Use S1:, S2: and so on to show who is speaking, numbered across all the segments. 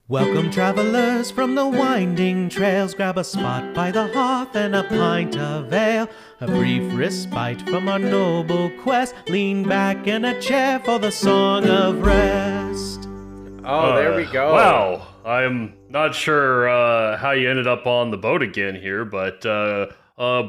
S1: Welcome travelers from the winding trails, grab a spot by the hearth and a pint of ale. A brief respite from our noble quest, lean back in a chair for the song of rest.
S2: Oh, there we go.
S3: Wow, I'm not sure how you ended up on the boat again here, but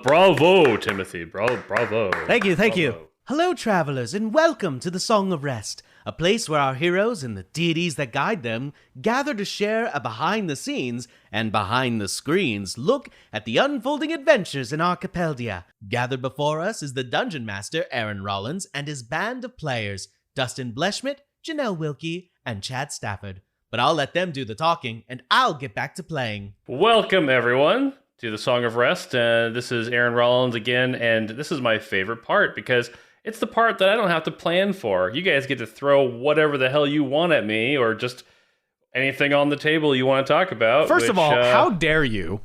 S3: bravo, Timothy, bravo.
S1: Thank you. Hello travelers and welcome to the Song of Rest, a place where our heroes and the deities that guide them gather to share a behind-the-scenes and behind-the-screens look at the unfolding adventures in Archipeldia. Gathered before us is the Dungeon Master, Aaron Rollins, and his band of players, Dustin Bleshmidt, Janelle Wilkie, and Chad Stafford. But I'll let them do the talking, and I'll get back to playing.
S3: Welcome, everyone, to the Song of Rest. This is Aaron Rollins again, and this is my favorite part because it's the part that I don't have to plan for. You guys get to throw whatever the hell you want at me, or just anything on the table you want to talk about.
S4: First of all, how dare you?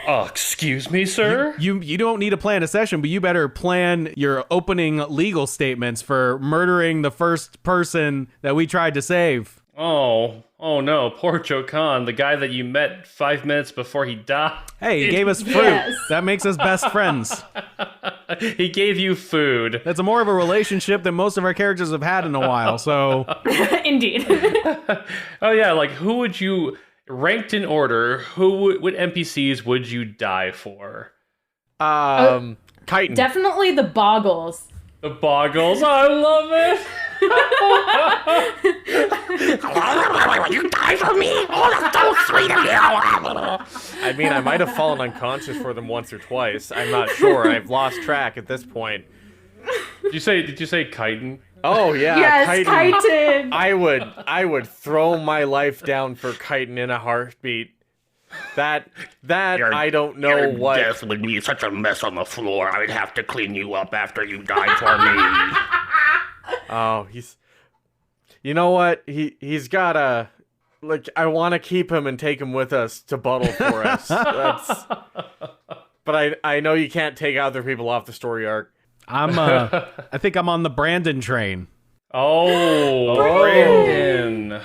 S3: Oh, excuse me, sir?
S4: You don't need to plan a session, but you better plan your opening legal statements for murdering the first person that we tried to save.
S3: Oh no, poor Joe Khan, the guy that you met 5 minutes before he died.
S4: Hey, he gave us fruit.
S5: Yes.
S4: That makes us best friends.
S3: He gave you food.
S4: That's more of a relationship than most of our characters have had in a while, so...
S5: Indeed.
S3: Oh yeah, like who would you, ranked in order, what NPCs would you die for?
S2: Chitin.
S5: Definitely the Boggles.
S3: The Boggles, I love it!
S6: You die for me? Oh, that's so sweet of you!
S2: I mean, I might have fallen unconscious for them once or twice. I'm not sure. I've lost track at this point.
S3: Did you say chitin?
S2: Oh yeah,
S5: Yes, chitin.
S2: I would throw my life down for chitin in a heartbeat. That I don't know
S6: Your
S2: what.
S6: death would be such a mess on the floor. I'd have to clean you up after you died for me.
S2: Oh, you know what? He's got a, like, I want to keep him and take him with us to Buttle for us. But I know you can't take other people off the story arc.
S4: I think I'm on the Brandon train.
S3: Oh, Brandon.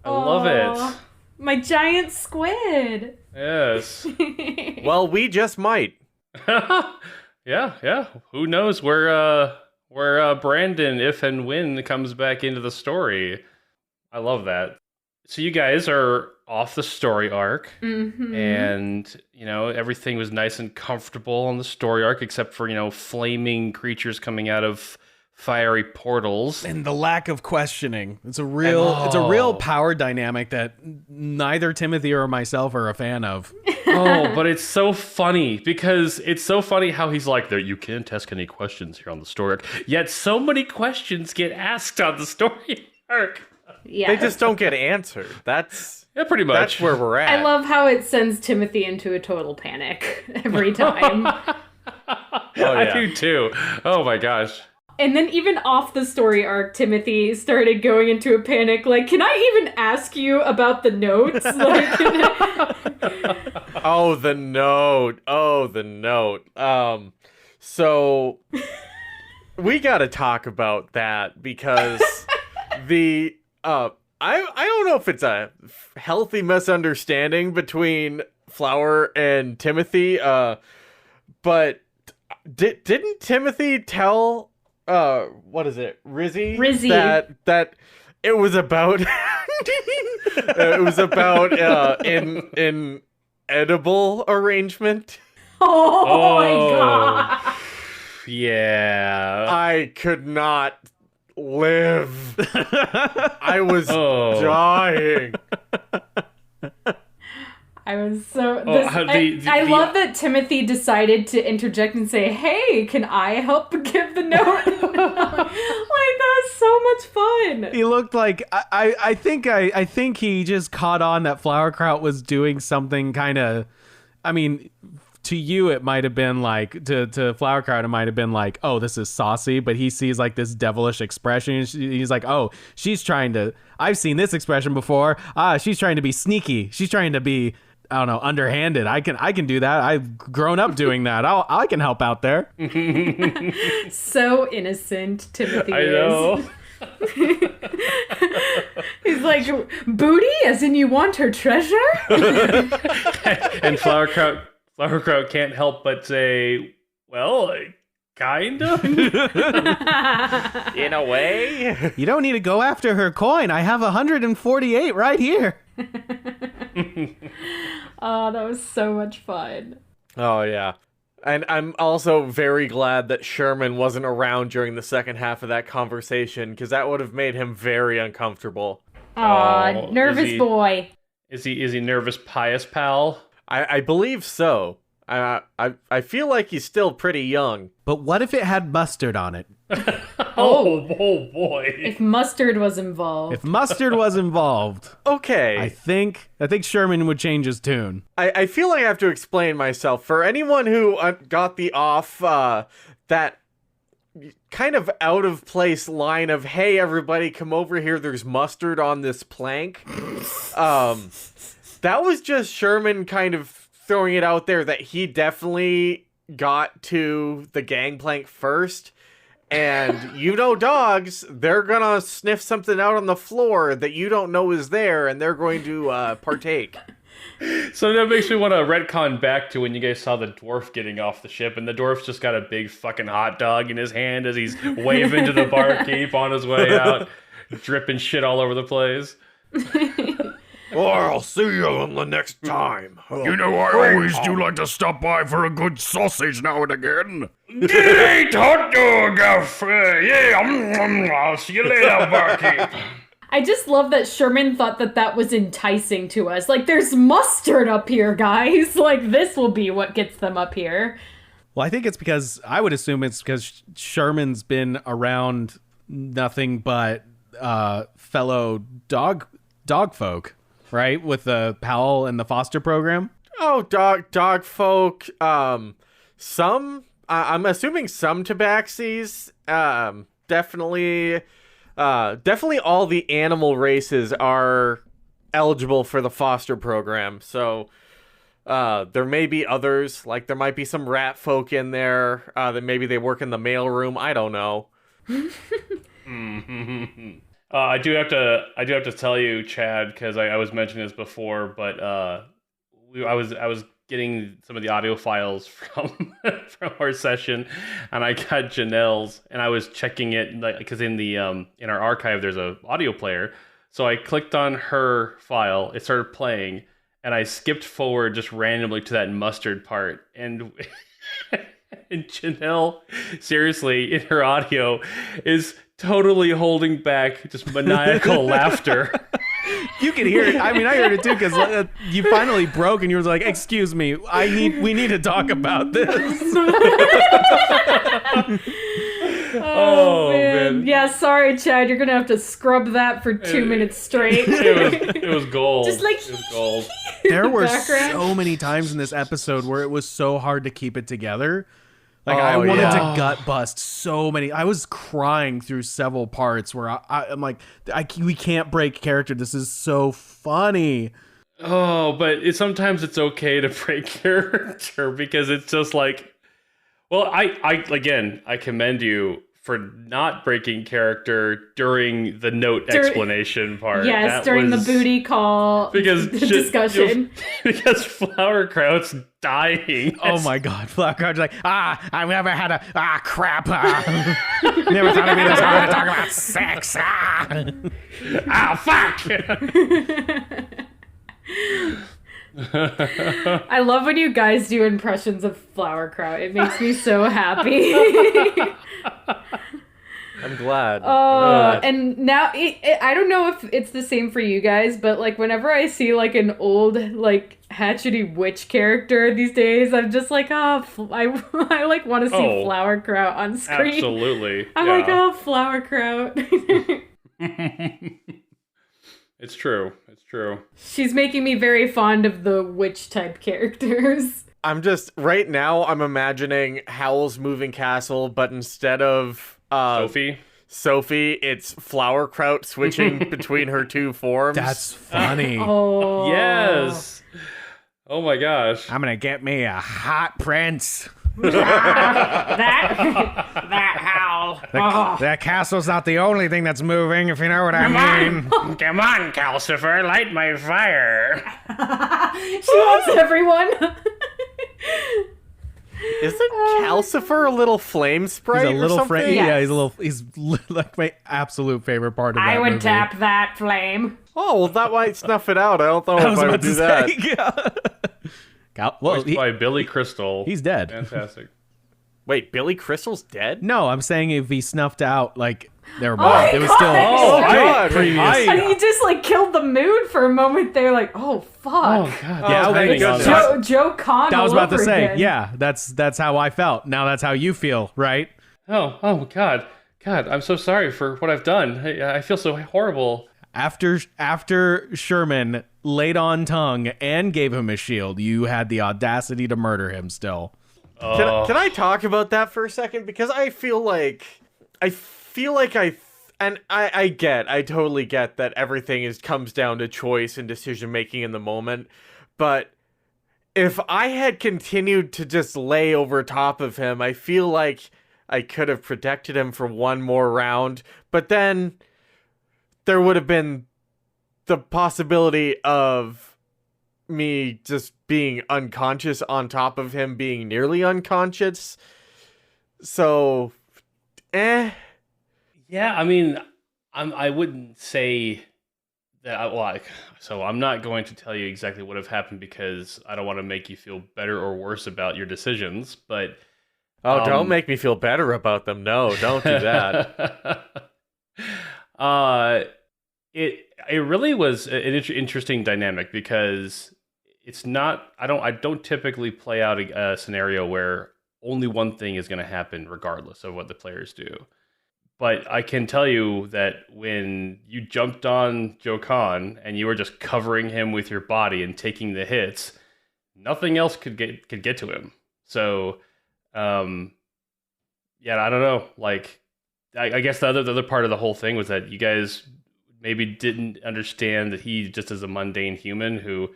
S3: I love it.
S5: My giant squid.
S3: Yes.
S2: Well, we just might.
S3: Yeah. Who knows where Brandon, if and when, comes back into the story. I love that. So you guys are off the story arc, and, everything was nice and comfortable on the story arc, except for, flaming creatures coming out of fiery portals.
S4: And the lack of questioning. It's a real power dynamic that neither Timothy or myself are a fan of.
S3: Oh, but it's so funny because it's so funny how he's like, you can't ask any questions here on the story arc. Yet so many questions get asked on the story arc.
S5: Yeah.
S2: They just don't get answered. That's
S3: pretty much.
S2: That's where we're at.
S5: I love how it sends Timothy into a total panic every time.
S3: I do too. Oh my gosh.
S5: And then even off the story arc, Timothy started going into a panic. Like, can I even ask you about the notes? Like,
S2: Oh, the note. So we got to talk about that because I don't know if it's a healthy misunderstanding between Flower and Timothy, but didn't Timothy tell what is it, Rizzy that it was about an edible arrangement?
S5: oh my god.
S3: Yeah.
S2: I could not live. I was dying.
S5: I was so...
S3: I
S5: love that Timothy decided to interject and say, hey, can I help give the note? Like, that was so much fun.
S4: He looked like... I think he just caught on that Flowerkraut was doing something kind of... I mean, to you it might have been like... To Flowerkraut it might have been like, oh, this is saucy, but he sees like this devilish expression. He's like, oh, she's trying to... I've seen this expression before. She's trying to be sneaky. She's trying to be... I don't know, underhanded. I can do that. I've grown up doing that. I can help out there.
S5: So innocent, Timothy
S3: I know.
S5: He's like, booty, as in you want her treasure?
S3: And Flowerkraut can't help but say, well, kind of.
S2: In a way.
S4: You don't need to go after her coin. I have 148 right here.
S5: Oh, that was so much fun.
S2: Oh, yeah. And I'm also very glad that Sherman wasn't around during the second half of that conversation, because that would have made him very uncomfortable.
S5: Aw,
S3: Oh,
S5: nervous boy.
S3: Is he nervous pious pal?
S2: I believe so. I feel like he's still pretty young.
S4: But what if it had mustard on it?
S3: Oh boy.
S5: If mustard was involved.
S4: If mustard was involved,
S2: Okay.
S4: I think Sherman would change his tune.
S2: I feel like I have to explain myself. For anyone who got the off, that kind of out of place line of, hey, everybody, come over here, there's mustard on this plank. That was just Sherman kind of throwing it out there that he definitely got to the gangplank first. And you know dogs, they're gonna sniff something out on the floor that you don't know is there, and they're going to partake.
S3: So that makes me want to retcon back to when you guys saw the dwarf getting off the ship, and the dwarf's just got a big fucking hot dog in his hand as he's waving to the barkeep on his way out, dripping shit all over the place.
S6: Well, I'll see you on the next time. You know, I always do like to stop by for a good sausage now and again. Great hot dog, yeah, I'll see you later, barkeep.
S5: I just love that Sherman thought that was enticing to us. Like, there's mustard up here, guys. Like, this will be what gets them up here.
S4: Well, I think I would assume it's because Sherman's been around nothing but fellow dog folk, right? With the Powell and the foster program.
S2: Oh, dog folk. Some. I'm assuming some tabaxis. Definitely all the animal races are eligible for the foster program. So there may be others, like there might be some rat folk in there. That maybe they work in the mailroom. I don't know.
S3: I do have to tell you, Chad, because I was mentioning this before, but I was getting some of the audio files from our session, and I got Janelle's, and I was checking it because in our archive there's a audio player, so I clicked on her file, it started playing, and I skipped forward just randomly to that mustard part, and and Janelle, seriously, in her audio, is totally holding back just maniacal laughter.
S4: You can hear it. I mean, I heard it too because you finally broke and you were like, "Excuse me, we need to talk about this."
S5: Oh man. Yeah, sorry, Chad. You're gonna have to scrub that for 2 minutes straight.
S3: It was gold.
S5: Just like
S3: it was gold.
S4: There were
S5: background.
S4: so many times in this episode where it was so hard to keep it together. Like I wanted to gut bust so many. I was crying through several parts where I'm like, we can't break character. This is so funny.
S3: Oh, but sometimes it's okay to break character because it's just like, well, I commend you for not breaking character during the note explanation part.
S5: Yes, during the booty call discussion.
S3: Because Flowerkraut's dying.
S4: Oh my God, Flowerkraut's like, I've never had a crap. Never thought it'd be this hard to talk about sex.
S3: Fuck!
S5: I love when you guys do impressions of Flowerkraut. It makes me so happy.
S2: I'm glad.
S5: And now I don't know if it's the same for you guys, but like whenever I see like an old like hatchety witch character these days, I'm just like, I like want to see Flowerkraut on screen.
S3: Absolutely.
S5: I'm like, Flowerkraut.
S3: It's true. It's true.
S5: She's making me very fond of the witch type characters.
S2: I'm just right now. I'm imagining Howl's Moving Castle, but instead of Sophie, it's Flowerkraut switching between her two forms.
S4: That's funny.
S3: Yes. Oh my gosh.
S4: I'm gonna get me a hot prince.
S5: that howl. Oh.
S4: That castle's not the only thing that's moving, if you know what I mean.
S3: Come on, Calcifer, light my fire.
S5: She wants everyone.
S2: Isn't Calcifer a little flame sprite
S4: He's a little
S2: or something?
S4: flame.
S5: Yes.
S4: Yeah, he's like my absolute favorite part of that
S5: I would
S4: movie.
S5: tap that flame.
S2: Oh, well, that might snuff it out. I don't know
S4: I
S2: if
S4: was
S2: I
S4: about
S2: would
S4: to
S2: do
S4: say.
S2: that.
S4: Well,
S3: Voiced by Billy Crystal.
S4: he's dead.
S3: Fantastic.
S2: Wait, Billy Crystal's dead?
S4: No, I'm saying if he snuffed out, like, never
S5: my
S4: mind. It was still
S5: God.
S2: God.
S4: previous.
S5: And you just like killed the mood for a moment there, like, oh fuck.
S3: Oh, God.
S4: Yeah,
S2: Oh,
S4: okay,
S2: thank
S3: goodness.
S2: goodness.
S5: Joe Con.
S4: I was
S5: all
S4: about to
S5: over
S4: say,
S5: again.
S4: yeah, that's how I felt. Now that's how you feel, right?
S3: Oh, God. God, I'm so sorry for what I've done. I feel so horrible.
S4: After Sherman laid on tongue and gave him a shield, you had the audacity to murder him still.
S2: Can I talk about that for a second? Because I totally get that everything comes down to choice and decision making in the moment. But if I had continued to just lay over top of him, I feel like I could have protected him for one more round. But then there would have been the possibility of me just being unconscious on top of him being nearly unconscious. So,
S3: Yeah, I mean, I wouldn't say that. So I'm not going to tell you exactly what have happened because I don't want to make you feel better or worse about your decisions. But
S2: don't make me feel better about them. No, don't do that.
S3: It really was an interesting dynamic because it's not. I don't typically play out a scenario where only one thing is going to happen regardless of what the players do. But I can tell you that when you jumped on Joe Con and you were just covering him with your body and taking the hits, nothing else could get to him. So, yeah, I don't know. Like, I guess the other part of the whole thing was that you guys maybe didn't understand that he just is a mundane human who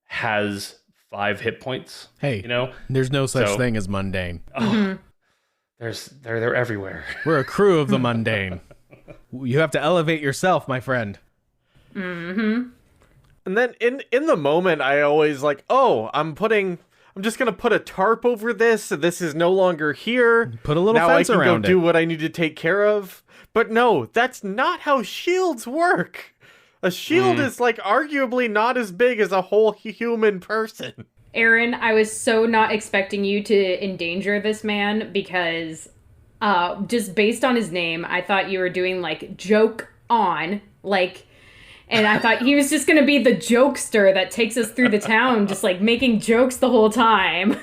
S3: has 5 hit points.
S4: Hey,
S3: you know,
S4: there's no such thing as mundane.
S3: Oh, they're everywhere.
S4: We're a crew of the mundane. You have to elevate yourself, my friend.
S5: Mm-hmm.
S2: And then in the moment, I always like, oh, I'm just gonna put a tarp over this, so this is no longer here.
S4: Put a little
S2: now
S4: fence
S2: I can
S4: around
S2: go
S4: it.
S2: do what I need to take care of. But no, that's not how shields work. A shield is like arguably not as big as a whole human person.
S5: Aaron, I was so not expecting you to endanger this man because just based on his name, I thought you were doing like joke on, like, and I thought he was just going to be the jokester that takes us through the town, just like making jokes the whole time.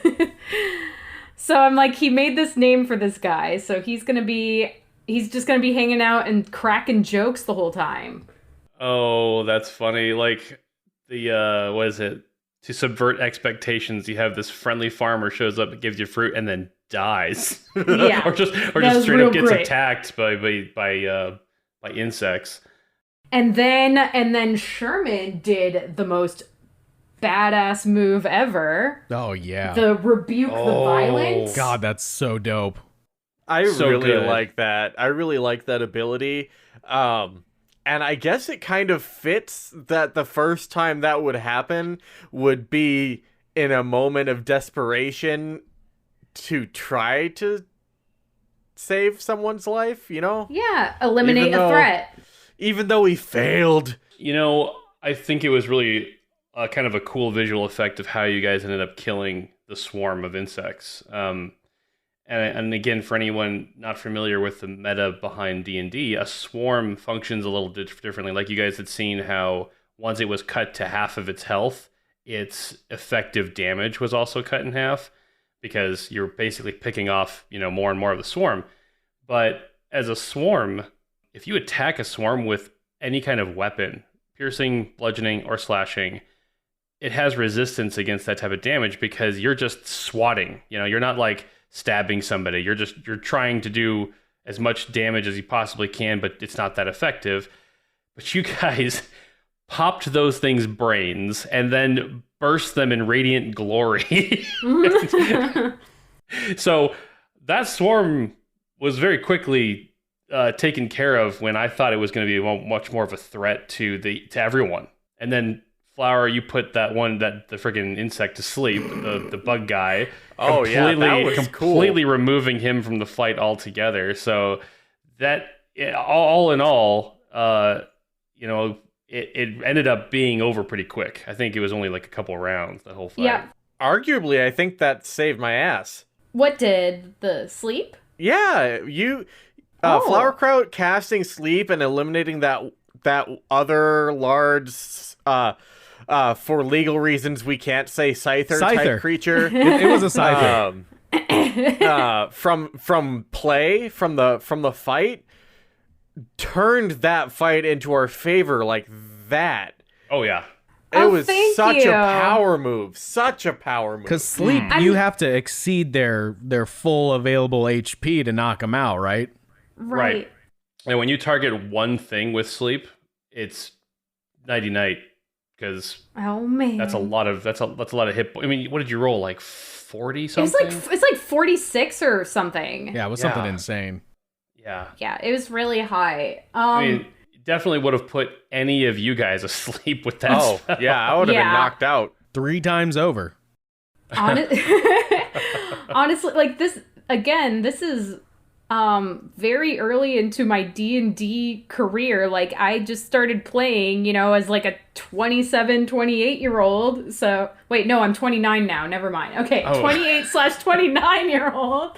S5: So I'm like, he made this name for this guy. So he's just going to be hanging out and cracking jokes the whole time.
S3: Oh, that's funny. Like the what is it? To subvert expectations, you have this friendly farmer shows up and gives you fruit and then dies.
S5: Yeah.
S3: or just straight up gets attacked by insects.
S5: And then Sherman did the most badass move ever.
S4: Oh, yeah.
S5: The rebuke the violence.
S4: God, that's so dope.
S2: I
S3: So
S2: really
S3: good.
S2: like that. I really like that ability. And I guess it kind of fits that the first time that would happen would be in a moment of desperation to try to save someone's life, you know?
S5: Yeah, eliminate
S2: Even
S5: a
S2: though-
S5: threat.
S2: Even though he failed.
S3: You know, I think it was really kind of a cool visual effect of how you guys ended up killing the swarm of insects. And again, for anyone not familiar with the meta behind D&D, a swarm functions a little differently. Like you guys had seen how once it was cut to half of its health, its effective damage was also cut in half because you're basically picking off, more and more of the swarm. But as a swarm, if you attack a swarm with any kind of weapon, piercing, bludgeoning, or slashing, it has resistance against that type of damage because you're just swatting. You're not like stabbing somebody. You're trying to do as much damage as you possibly can, but it's not that effective. But you guys popped those things' brains and then burst them in radiant glory. So that swarm was very quickly taken care of when I thought it was going to be much more of a threat to everyone. And then Flower, you put the freaking insect to sleep, the bug guy.
S2: Oh yeah, that was
S3: completely
S2: cool.
S3: removing him from the fight altogether. So that all in all, it ended up being over pretty quick. I think it was only like a couple rounds, the whole fight.
S5: Yeah.
S2: Arguably, I think that saved my ass.
S5: What did the sleep?
S2: Yeah,
S5: Oh.
S2: Flowerkraut casting sleep and eliminating that other large, for legal reasons we can't say Scyther type creature.
S4: It was a Scyther.
S2: From the fight, turned that fight into our favor like that.
S3: Oh yeah.
S2: It was
S5: thank
S2: such
S5: you.
S2: a power move. Such a power move.
S4: Because sleep, you have to exceed their full available HP to knock them out, right?
S5: Right.
S3: And when you target one thing with sleep, it's nighty night because
S5: Oh man.
S3: that's a lot of hit. I mean, what did you roll? Like 40 something?
S5: It's like 46 or something.
S4: Yeah, it was something insane.
S3: Yeah.
S5: Yeah, it was really high.
S3: I mean, definitely would have put any of you guys asleep with that.
S2: Oh,
S3: spell.
S2: yeah, I would have been knocked out
S4: 3 times over.
S5: Honestly, like this is very early into my D&D career. Like I just started playing, as like a 27, 28-year-old. So, wait, no, I'm 29 now. Never mind. Okay, 28/29-year-old.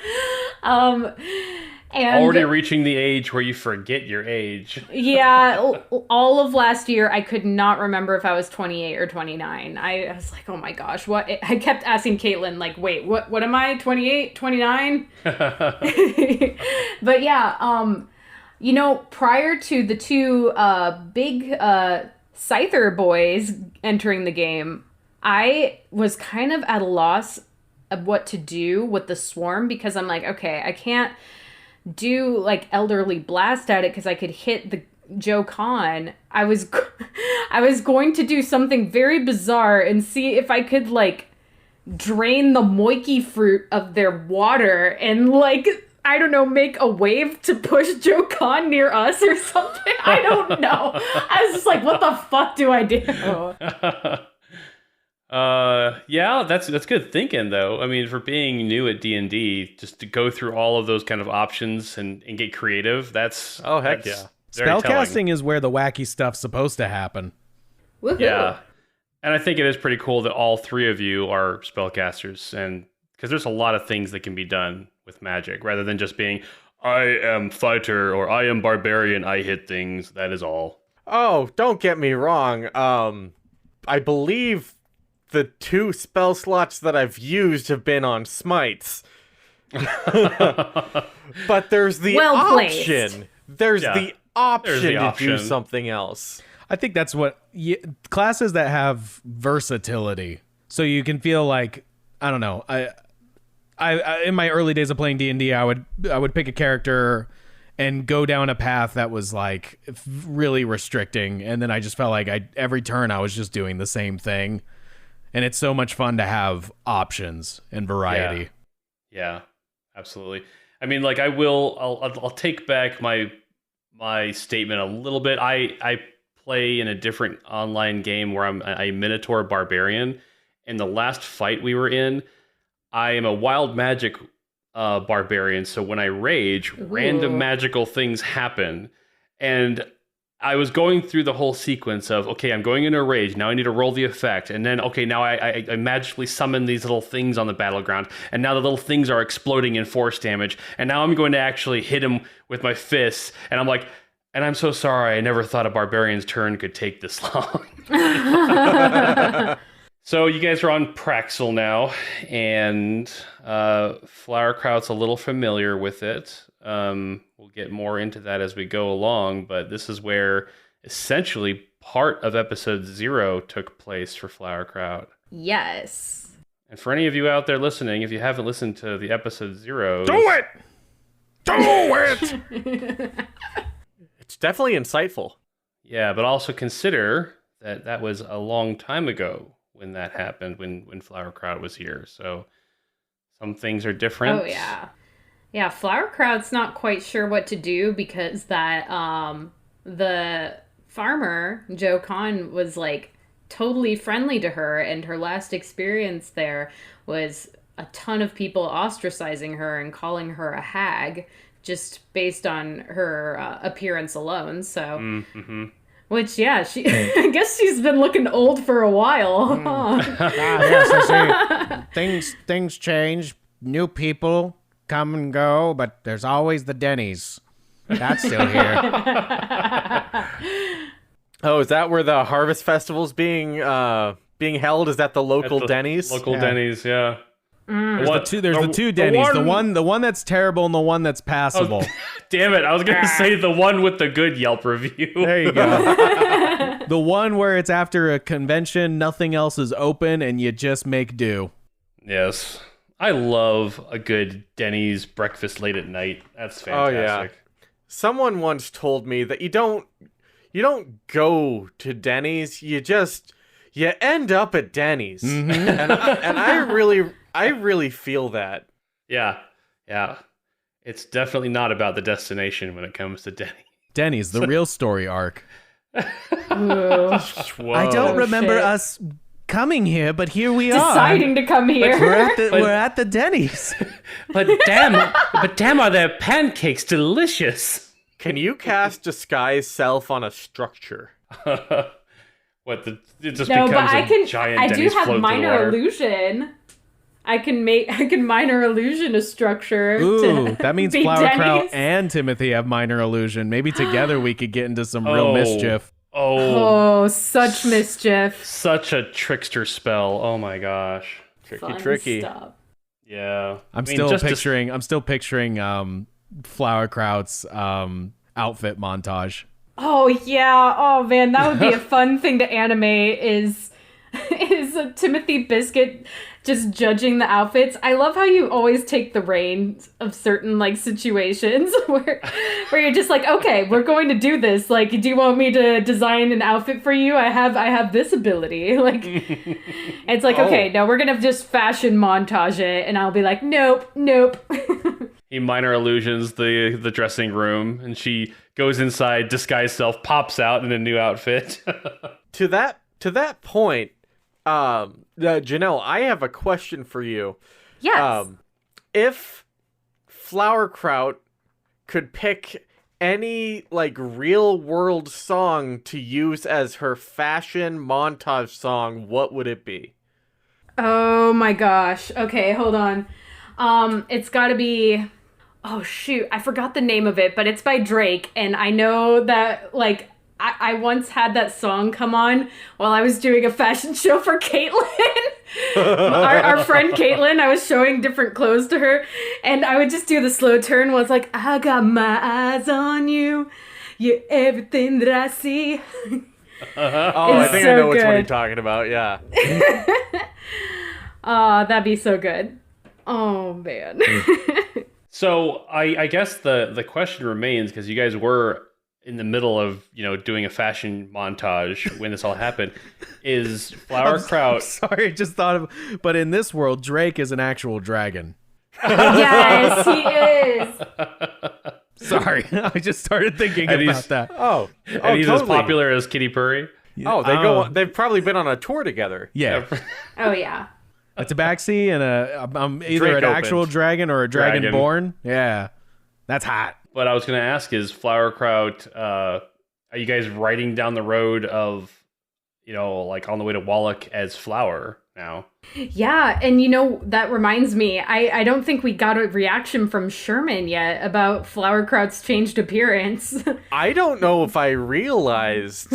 S5: And
S3: already reaching the age where you forget your age.
S5: yeah, all of last year, I could not remember if I was 28 or 29. I was like, oh my gosh, what? I kept asking Caitlin, like, wait, what am I, 28, 29? But yeah, prior to the two big Scyther boys entering the game, I was kind of at a loss of what to do with the swarm because I'm like, okay, I can't do like elderly blast at it because I could hit the Joe Con. I was going to do something very bizarre and see if I could like drain the moiki fruit of their water and like, I don't know, make a wave to push Joe Con near us or something. I don't know. I was just like, what the fuck do I do?
S3: Yeah, that's good thinking though. I mean, for being new at D&D, just to go through all of those kind of options and get creative, that's
S2: heck yeah.
S4: Spellcasting is where the wacky stuff's supposed to happen.
S5: Woohoo.
S3: Yeah. And I think it is pretty cool that all three of you are spellcasters, and because there's a lot of things that can be done with magic rather than just being I am fighter or I am barbarian, I hit things, that is all.
S2: Oh, don't get me wrong. I believe the 2 spell slots that I've used have been on smites. But there's the option. There's the option to do something else.
S4: I think that's what classes that have versatility. So you can feel like, I don't know. I in my early days of playing D&D, I would pick a character and go down a path that was like really restricting, and then I just felt like every turn I was just doing the same thing. And it's so much fun to have options and variety.
S3: Yeah, absolutely. I mean, like I'll take back my statement a little bit. I play in a different online game where I'm a Minotaur barbarian. In the last fight we were in, I am a wild magic barbarian. So when I rage, random magical things happen. And I was going through the whole sequence of, okay, I'm going into a rage. Now I need to roll the effect. And then, okay, now I magically summon these little things on the battleground. And now the little things are exploding in force damage. And now I'm going to actually hit them with my fists. And I'm like, and I'm so sorry. I never thought a barbarian's turn could take this long. So you guys are on Praxil now. And Flowerkraut's a little familiar with it. We'll get more into that as we go along, but this is where essentially part of episode 0 took place for Flowerkraut.
S5: Yes.
S3: And for any of you out there listening, if you haven't listened to the episode 0,
S6: do it! Do it!
S2: It's definitely insightful.
S3: Yeah, but also consider that was a long time ago when that happened, when Flowerkraut was here. So Some things are different.
S5: Oh yeah. Yeah, Flowerkraut's not quite sure what to do because that the farmer, Joe Kahn, was like totally friendly to her, and her last experience there was a ton of people ostracizing her and calling her a hag just based on her appearance alone. So which, yeah, she I guess she's been looking old for a while. Huh?
S7: Yes, I see. Things change. New people come and go, but there's always the Denny's. That's still here.
S2: Oh, is that where the Harvest Festival's being held? Is that the local Denny's?
S3: Local Denny's, yeah.
S4: There's the two Denny's. The one that's terrible and the one that's passable.
S3: Damn it, I was going to say the one with the good Yelp review.
S4: There you go. The one where it's after a convention, nothing else is open, and you just make do.
S3: Yes. I love a good Denny's breakfast late at night. That's fantastic.
S2: Oh, yeah. Someone once told me that you don't go to Denny's, you end up at Denny's. Mm-hmm. and I really feel that.
S3: Yeah. It's definitely not about the destination when it comes to
S4: Denny's, the real story arc.
S5: Whoa.
S4: I don't remember us coming here, but here we are.
S5: Deciding to come here.
S4: We're at the Denny's.
S3: But damn, are their pancakes delicious?
S2: Can you cast disguise self on a structure?
S3: It just
S5: No,
S3: becomes
S5: but
S3: a giant
S5: I do
S3: Denny's
S5: have
S3: float to the
S5: minor
S3: water.
S5: illusion. I can minor illusion a structure.
S4: Ooh, that means
S5: be
S4: Flowerkraut
S5: Denny's.
S4: and Timothy have minor illusion. Maybe together we could get into some real mischief.
S5: Oh, such mischief.
S3: Such a trickster spell. Oh my gosh.
S2: Tricky.
S5: Stuff.
S3: Yeah.
S4: I'm still picturing Flowerkraut's outfit montage.
S5: Oh yeah. Oh man, that would be a fun thing to animate. Is Timothy Biscuit just judging the outfits. I love how you always take the reins of certain like situations where you're just like, okay, we're going to do this. Like, do you want me to design an outfit for you? I have this ability. Like, it's like, okay, no, we're gonna just fashion montage it, and I'll be like, nope.
S3: He minor illusions the dressing room, and she goes inside, disguise self, pops out in a new outfit.
S2: To that point, Janelle, I have a question for you.
S5: Yes.
S2: If Flowerkraut could pick any like real world song to use as her fashion montage song, what would it be?
S5: Oh my gosh. Okay, hold on. It's gotta be... Oh shoot, I forgot the name of it, but it's by Drake, and I know that, like, I once had that song come on while I was doing a fashion show for Caitlin. our friend Caitlin, I was showing different clothes to her, and I would just do the slow turn where it's like, I got my eyes on you, you're everything that I see.
S2: I think I know which one you're talking about, yeah.
S5: That'd be so good. Oh, man.
S3: So I guess the question remains, because you guys were in the middle of, doing a fashion montage when this all happened, is Flowerkraut...
S4: I'm sorry, I just thought of... But in this world, Drake is an actual dragon.
S5: Yes, he is.
S4: Sorry, I just started thinking about that.
S2: Oh,
S3: and he's
S2: totally.
S3: as popular as Kitty Purry?
S2: Oh, they've probably been on a tour together.
S4: Yeah.
S5: Oh, yeah.
S4: A tabaxi and either
S2: Drake
S4: an actual
S2: opened.
S4: dragon or a dragon born. Yeah. That's hot.
S3: What I was going to ask is, Flowerkraut, are you guys riding down the road of, like on the way to Wallach as Flower now?
S5: Yeah, and that reminds me, I don't think we got a reaction from Sherman yet about Flowerkraut's changed appearance.
S2: I don't know if I realized.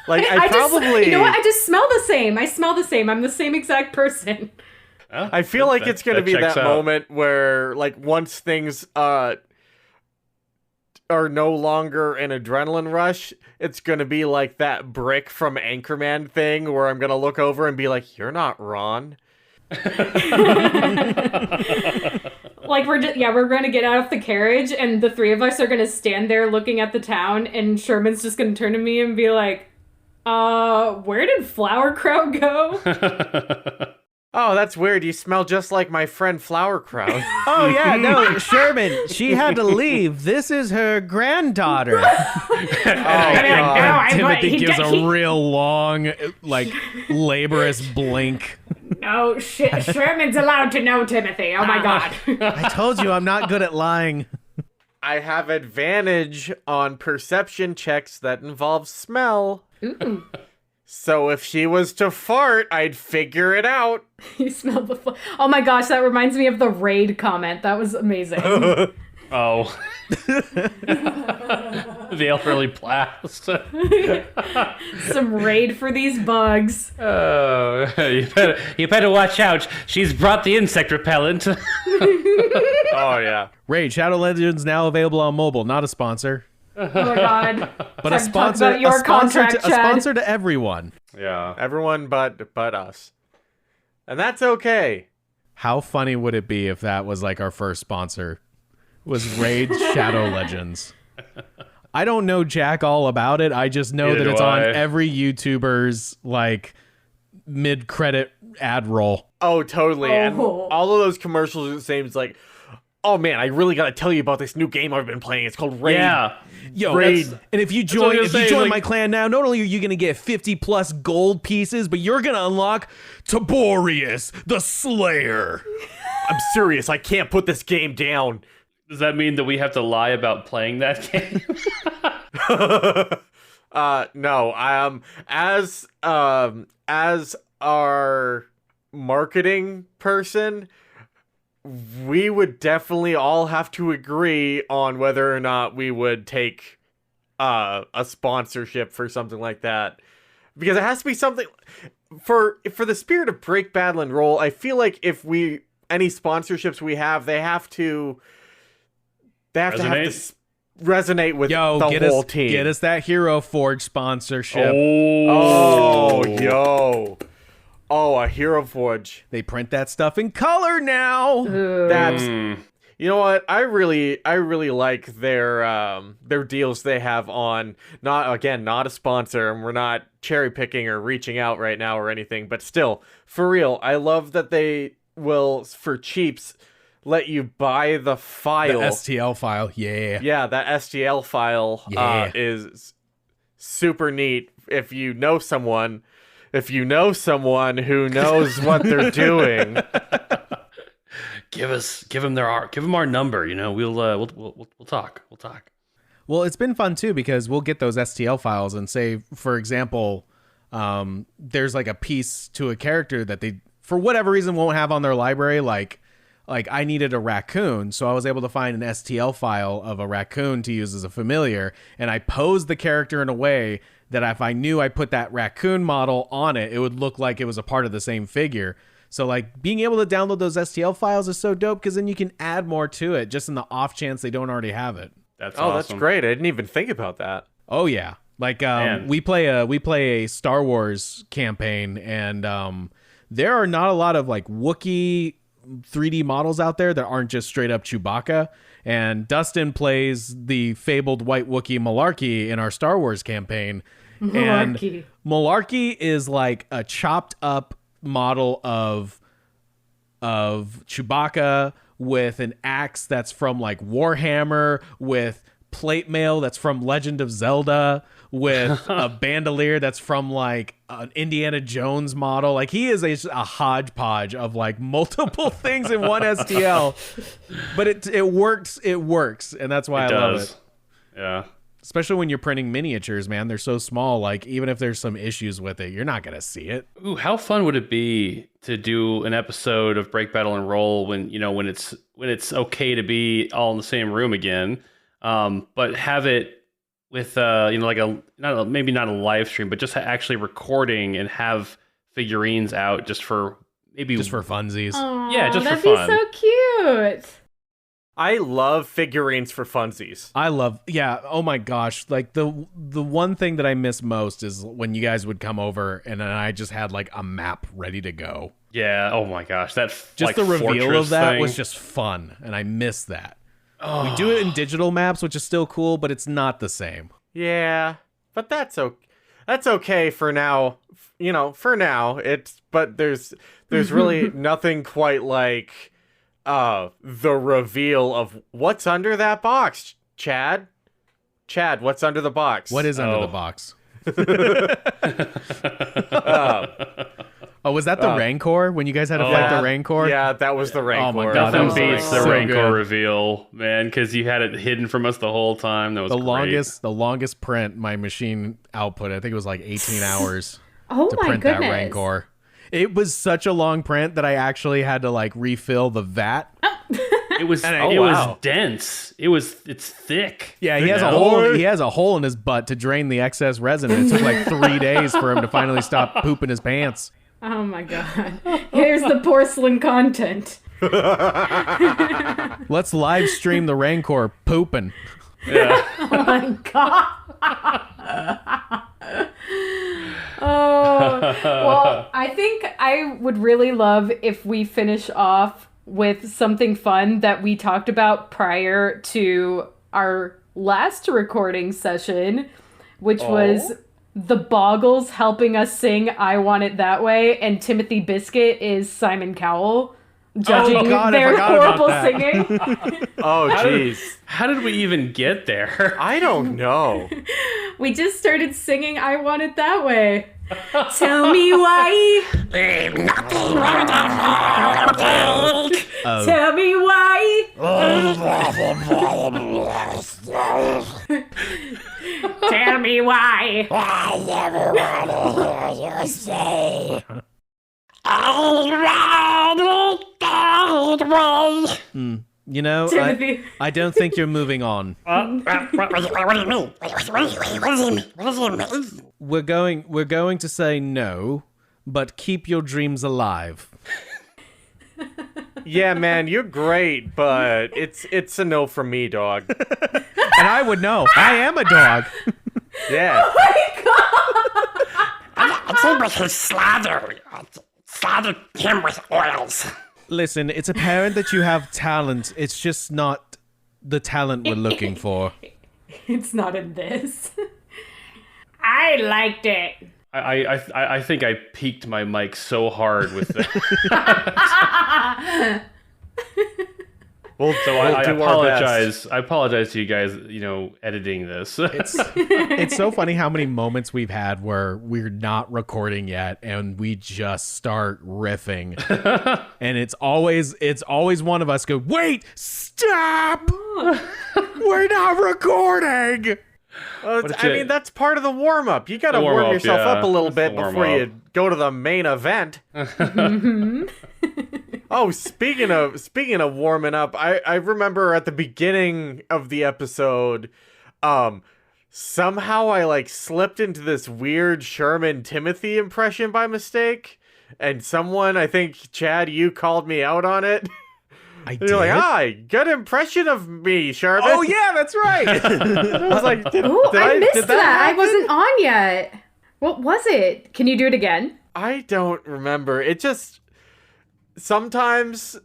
S2: Like, I
S5: just,
S2: probably...
S5: you know what? I just smell the same. I smell the same. I'm the same exact person.
S3: Well,
S2: I feel like it's going to be
S3: checks
S2: that
S3: out.
S2: moment where, like, once things are no longer an adrenaline rush, it's going to be like that brick from Anchorman thing where I'm going to look over and be like, you're not Ron.
S5: Like, we're going to get out of the carriage, and the three of us are going to stand there looking at the town, and Sherman's just going to turn to me and be like, where did Flowerkraut go?
S2: Oh, that's weird. You smell just like my friend Flowerkraut.
S4: Oh yeah, no, Sherman. She had to leave. This is her granddaughter. Timothy gives a real long, like, laborious blink.
S5: No, Sherman's allowed to know Timothy. Oh my God.
S4: I told you I'm not good at lying.
S2: I have advantage on perception checks that involve smell.
S5: Ooh.
S2: So if she was to fart, I'd figure it out.
S5: You smell the oh my gosh, that reminds me of the raid comment. That was amazing.
S3: Oh. The elderly blast.
S5: Some raid for these bugs.
S3: Oh, you better watch out. She's brought the insect repellent.
S2: Oh, yeah.
S4: Raid Shadow Legends now available on mobile. Not a sponsor.
S5: Oh my God.
S4: But a sponsor,
S5: your contract,
S4: a sponsor to everyone.
S3: Yeah.
S2: Everyone but us. And that's okay.
S4: How funny would it be if that was like our first sponsor? Was Raid Shadow Legends. I don't know jack all about it. I just know that it's on every YouTuber's like mid-credit ad roll.
S2: Oh, totally.
S5: Oh.
S2: And all of those commercials are the same. It's like, oh man, I really gotta tell you about this new game I've been playing. It's called Raid.
S3: Yeah.
S4: Yo,
S2: Raid.
S4: And if you join my clan now, not only are you gonna get 50 plus gold pieces, but you're gonna unlock Tiborius the Slayer.
S2: I'm serious. I can't put this game down.
S3: Does that mean that we have to lie about playing that game?
S2: No. As our marketing person, we would definitely all have to agree on whether or not we would take a sponsorship for something like that, because it has to be something for the spirit of break, battle, and roll. I feel like if any sponsorships we have, they have to resonate with the whole team.
S4: Get us that Hero Forge sponsorship.
S2: Oh, a Hero Forge.
S4: They print that stuff in color now.
S2: That's you know what? I really like their deals they have on. Not a sponsor, and we're not cherry picking or reaching out right now or anything, but still, for real, I love that they will, for cheaps, let you buy the file.
S4: The STL file, yeah.
S2: Yeah, that STL file is super neat. If you know someone who knows what they're doing,
S3: give them our number. You know, we'll talk. We'll talk.
S4: Well, it's been fun too, because we'll get those STL files and say, for example, there's like a piece to a character that they, for whatever reason, won't have on their library, like I needed a raccoon, so I was able to find an STL file of a raccoon to use as a familiar, and I posed the character in a way that if I knew I put that raccoon model on it, it would look like it was a part of the same figure. So like being able to download those STL files is so dope, because then you can add more to it just in the off chance they don't already have it.
S3: That's awesome.
S2: That's great. I didn't even think about that.
S4: Oh yeah. Like we play a Star Wars campaign, and there are not a lot of like Wookiee 3D models out there that aren't just straight up Chewbacca, and Dustin plays the fabled white Wookiee Malarkey in our Star Wars campaign.
S5: Malarkey.
S4: And Malarkey is like a chopped up model of Chewbacca with an axe that's from like Warhammer, with plate mail that's from Legend of Zelda, with a bandolier that's from like an Indiana Jones model. Like he is a hodgepodge of like multiple things in one STL, but it works, and that's why I love it.
S3: Yeah.
S4: Especially when you're printing miniatures, man. They're so small, like even if there's some issues with it, you're not gonna see it.
S3: Ooh, how fun would it be to do an episode of Break, Battle, and Roll when it's okay to be all in the same room again, but have it with like maybe not a live stream, but just actually recording and have figurines out just for
S4: funsies.
S5: Aww,
S3: yeah, just for fun.
S5: That'd be so cute.
S2: I love figurines for funsies.
S4: Oh my gosh. Like the one thing that I miss most is when you guys would come over and then I just had like a map ready to go.
S3: Yeah. Oh my gosh. That
S4: just
S3: like,
S4: the reveal of that
S3: thing
S4: was just fun, and I miss that. Oh. We do it in digital maps, which is still cool, but it's not the same.
S2: Yeah, but that's okay for now. for now, but there's really nothing quite like the reveal of what's under that box, Chad. Chad, what's under the box?
S4: What is under the box? Oh, was that the Rancor when you guys had to fight the Rancor?
S2: Yeah, that was the Rancor.
S4: Oh my God,
S3: Nothing
S4: was
S3: beats the
S4: so
S3: Rancor
S4: good.
S3: reveal, man, because you had it hidden from us the whole time. That was
S4: The longest print my machine output. I think it was like 18 hours
S5: Oh
S4: to
S5: my
S4: print
S5: goodness.
S4: that Rancor. It was such a long print that I actually had to like refill the vat.
S3: It was was dense. It's thick.
S4: Yeah, he has a hole. He has a hole in his butt to drain the excess resin. It took like 3 days for him to finally stop pooping his pants.
S5: Oh my god. Here's the porcelain content.
S4: Let's live stream the Rancor pooping.
S3: Yeah.
S5: Oh my god. Oh. Well, I think I would really love if we finish off with something fun that we talked about prior to our last recording session, which was the Boggles helping us sing I Want It That Way, and Timothy Biscuit is Simon Cowell judging their horrible singing.
S2: Oh, jeez.
S3: How did we even get there?
S2: I don't know.
S5: We just started singing I Want It That Way. Tell me why. Tell me why. Tell me why.
S8: I never want to hear you say,
S4: You know,
S5: Timothy.
S4: I don't think you're moving on.
S8: What do you mean? What does he mean? What does he mean?
S4: We're going to say no, but keep your dreams alive.
S2: Yeah, man, you're great, but it's a no from me, dog.
S4: And I would know. I am a dog.
S2: Yeah.
S8: I think we can slather him with oils.
S4: Listen, it's apparent that you have talent. It's just not the talent we're looking for.
S5: It's not in this. I liked it.
S3: I think I peaked my mic so hard with that. So I apologize. I apologize to you guys, editing this.
S4: It's so funny how many moments we've had where we're not recording yet and we just start riffing. And it's always one of us go, "Wait, stop. We're not recording."
S2: That's part of the warm-up. You gotta warm yourself up a little bit before you go to the main event. Oh, speaking of warming up, I remember at the beginning of the episode, somehow I slipped into this weird Sherman Timothy impression by mistake, and someone, I think Chad, you called me out on it.
S4: I
S2: You're like, "Hi, good impression of me, Sherman."
S4: Oh yeah, that's right.
S2: I was like,
S5: I missed that. I
S2: happen?
S5: wasn't on yet. What was it? Can you do it again?
S2: I don't remember. It just sometimes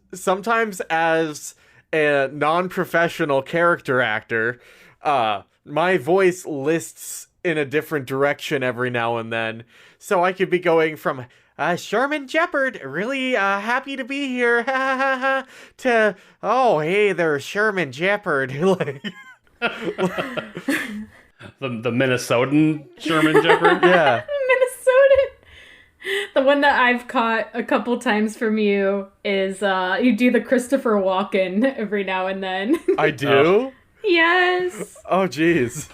S2: as a non-professional character actor, my voice lists in a different direction every now and then. So I could be going from Sherman Jeopard, really happy to be here, to, oh, hey, there's Sherman Jeopard.
S3: The Minnesotan Sherman Jeopard.
S2: Yeah.
S5: Minnesotan. The one that I've caught a couple times from you is you do the Christopher Walken every now and then.
S2: I do?
S5: Yes.
S2: Oh, jeez.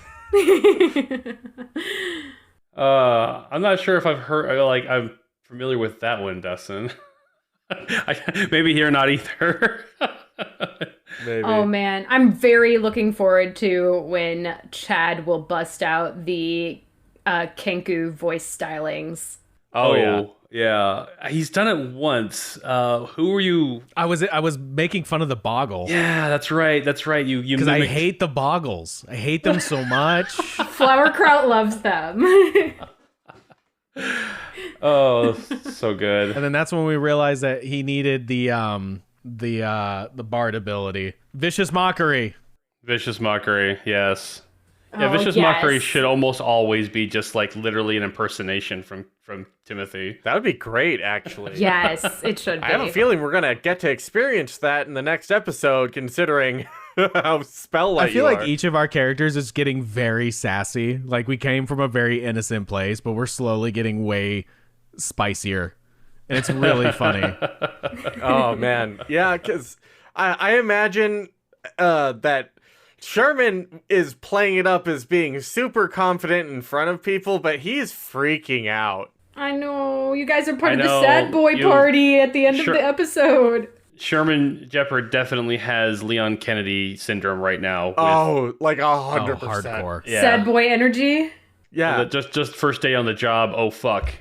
S3: I'm not sure if I've heard, I'm familiar with that one, Dustin. Maybe you're not either.
S2: Maybe.
S5: Oh man, I'm very looking forward to when Chad will bust out the Kenku voice stylings.
S3: Oh yeah. He's done it once. Who were you?
S4: I was making fun of the Boggle.
S3: Yeah, that's right. You
S4: Because I hate the Boggles. I hate them so much.
S5: Flowerkraut loves them.
S3: Oh, so good.
S4: And then that's when we realized that he needed the Bard ability. Vicious Mockery.
S3: Vicious Mockery, yes. Yeah,
S5: Oh,
S3: vicious
S5: yes.
S3: mockery should almost always be just like literally an impersonation from Timothy.
S2: That would be great, actually.
S5: Yes, it should be.
S2: I have a feeling we're gonna get to experience that in the next episode, considering how spell-light
S4: I feel
S2: you
S4: like
S2: are.
S4: each of our characters is getting very sassy. Like we came from a very innocent place, but we're slowly getting way spicier. And it's really funny.
S2: Oh man, yeah, because I imagine that Sherman is playing it up as being super confident in front of people, but he's freaking out.
S5: I know. You guys are part
S3: I
S5: of the
S3: know,
S5: sad boy
S3: you-
S5: party at the end
S3: Sure.
S5: of the episode.
S3: Sherman Jeppard definitely has Leon Kennedy syndrome right now. With,
S2: Oh, like 100%.
S4: Hardcore.
S3: yeah.
S5: Sad boy energy.
S2: Yeah.
S3: Just first day on the job. Oh fuck.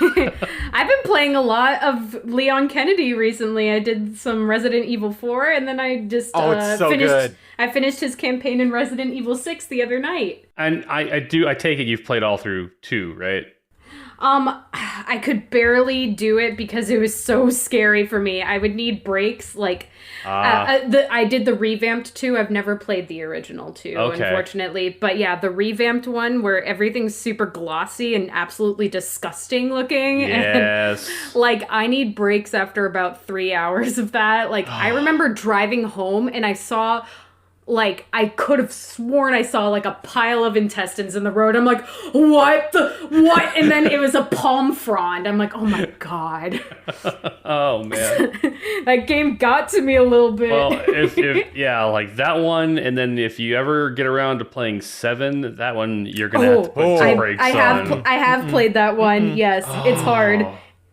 S5: I've been playing a lot of Leon Kennedy recently. I did some Resident Evil 4, and then I just
S2: it's so
S5: finished.
S2: good.
S5: I finished his campaign in Resident Evil 6 the other night.
S3: And I take it you've played all through 2, right?
S5: I could barely do it because it was so scary for me. I would need breaks. Like, I did the revamped 2. I've never played the original 2,
S3: Okay.
S5: unfortunately. But yeah, the revamped one where everything's super glossy and absolutely disgusting looking.
S3: Yes.
S5: And, like, I need breaks after about 3 hours of that. Like, I remember driving home and I saw... Like, I could have sworn I saw, like, a pile of intestines in the road. I'm like, what? And then it was a palm frond. I'm like, oh my god.
S3: Oh man.
S5: That game got to me a little bit.
S3: Well, if yeah, like that one, and then if you ever get around to playing 7, that one you're gonna have to put some brakes
S5: I
S3: on.
S5: have played that one. Yes, it's hard.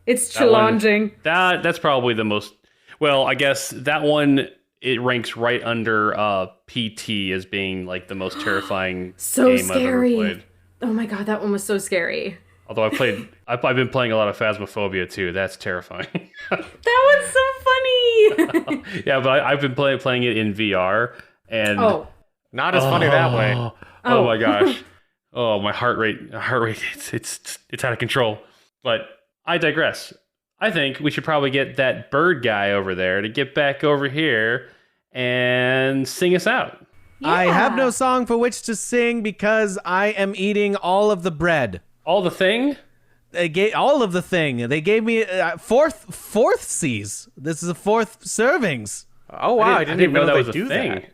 S5: It's
S3: That one-
S5: challenging.
S3: That's probably the most. Well, I guess that one it ranks right under PT as being like the most terrifying
S5: So
S3: game I've ever
S5: scary.
S3: played.
S5: Oh my god, that one was so scary.
S3: Although I've been playing a lot of Phasmophobia too. That's terrifying.
S5: That one's so funny.
S3: Yeah, but I've been playing it in VR, and
S5: Oh.
S2: Not as funny that way.
S3: Oh my gosh. Oh, my heart rate, it's out of control. But I digress. I think we should probably get that bird guy over there to get back over here and sing us out.
S4: I have
S5: Yeah.
S4: no song for which to sing because I am eating all of the bread.
S3: All the thing?
S4: They gave all of the thing. They gave me fourth C's. This is the 4th servings.
S2: Oh wow, I didn't even know
S3: that
S2: they
S3: was a
S2: do
S3: thing.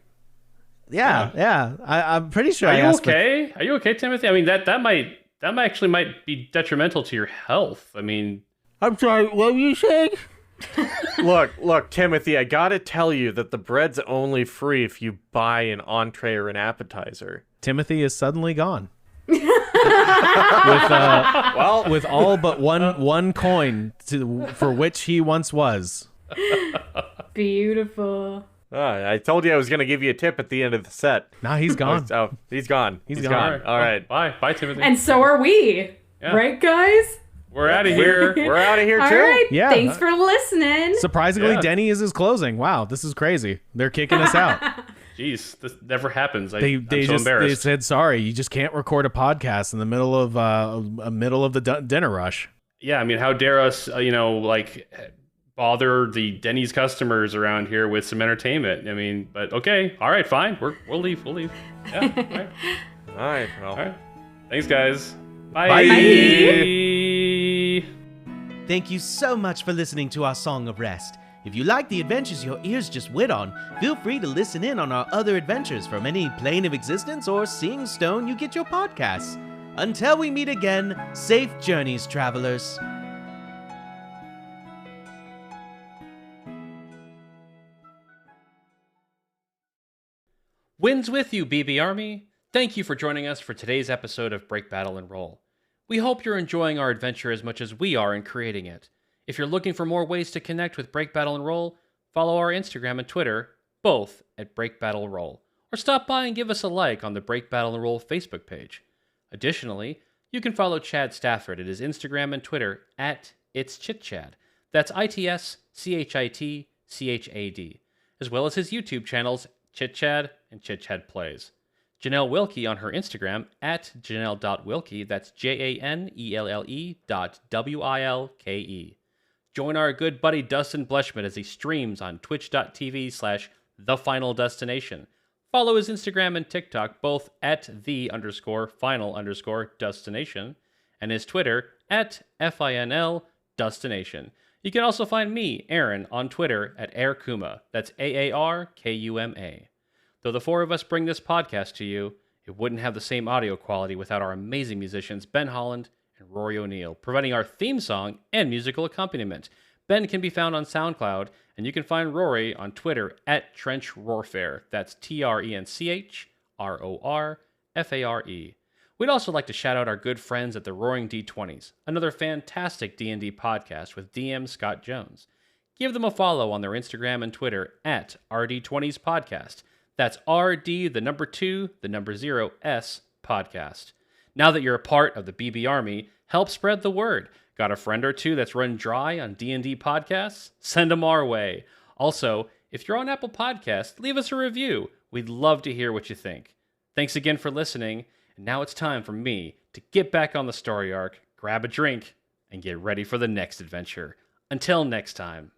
S2: that.
S4: Yeah. I'm pretty sure.
S3: Are
S4: I
S3: you
S4: asked
S3: okay? Are you okay, Timothy? I mean, that might be detrimental to your health. I mean,
S4: I'm sorry. What were you saying?
S2: Look, Timothy, I gotta tell you that the bread's only free if you buy an entree or an appetizer.
S4: Timothy is suddenly gone.
S2: Well,
S4: With all but one coin for which he once was.
S5: Beautiful.
S2: I told you I was gonna give you a tip at the end of the set.
S4: Nah, he's gone.
S2: Oh, he's gone.
S4: He's
S2: He's
S4: gone.
S2: gone. All right.
S3: Bye, Timothy.
S5: And so are we.
S3: Yeah.
S5: Right, guys?
S3: We're out of here.
S2: We're out of here
S5: All
S2: too.
S5: right.
S4: Yeah.
S5: Thanks for listening.
S4: Surprisingly,
S3: Yeah.
S4: Denny's is closing. Wow, this is crazy. They're kicking us out.
S3: Jeez, this never happens.
S4: They
S3: I'm so
S4: just they
S3: embarrassed.
S4: said sorry. You just can't record a podcast in the middle of the dinner rush.
S3: Yeah, I mean, how dare us, bother the Denny's customers around here with some entertainment? I mean, but okay, all right, fine. We'll leave. We'll leave. Yeah, all right.
S2: All right. Well,
S3: All right. Thanks, guys. Bye.
S5: Bye.
S1: Thank you so much for listening to our Song of Rest. If you like the adventures your ears just wit on, feel free to listen in on our other adventures from any plane of existence or seeing stone you get your podcasts. Until we meet again, safe journeys, travelers.
S3: Winds with you, BB Army. Thank you for joining us for today's episode of Break Battle and Roll. We hope you're enjoying our adventure as much as we are in creating it. If you're looking for more ways to connect with Break Battle and Roll, follow our Instagram and Twitter, both at Break Battle Roll, or stop by and give us a like on the Break Battle and Roll Facebook page. Additionally, you can follow Chad Stafford at his Instagram and Twitter at It'sChitChad. That's ITSCHITCHAD, as well as his YouTube channels ChitChad and ChitChad Plays. Janelle Wilkie on her Instagram at janelle.wilkie, that's JANELLE.WILKE. Join our good buddy Dustin Bleshman as he streams on twitch.tv/thefinaldestination. Follow his Instagram and TikTok, both at @the_final_destination, and his Twitter at FINL Destination. You can also find me, Aaron, on Twitter at AirKuma. That's AARKUMA. Though the four of us bring this podcast to you, it wouldn't have the same audio quality without our amazing musicians Ben Holland and Rory O'Neill, providing our theme song and musical accompaniment. Ben can be found on SoundCloud, and you can find Rory on Twitter at Trench Roarfare. That's TRENCHRORFARE. We'd also like to shout out our good friends at the Roaring D20s, another fantastic D&D podcast with DM Scott Jones. Give them a follow on their Instagram and Twitter at RD20s Podcast. That's RD, the number 2, the number 0, S Podcast. Now that you're a part of the BB Army, help spread the word. Got a friend or two that's run dry on D&D podcasts? Send them our way. Also, if you're on Apple Podcasts, leave us a review. We'd love to hear what you think. Thanks again for listening, and now it's time for me to get back on the story arc, grab a drink, and get ready for the next adventure. Until next time.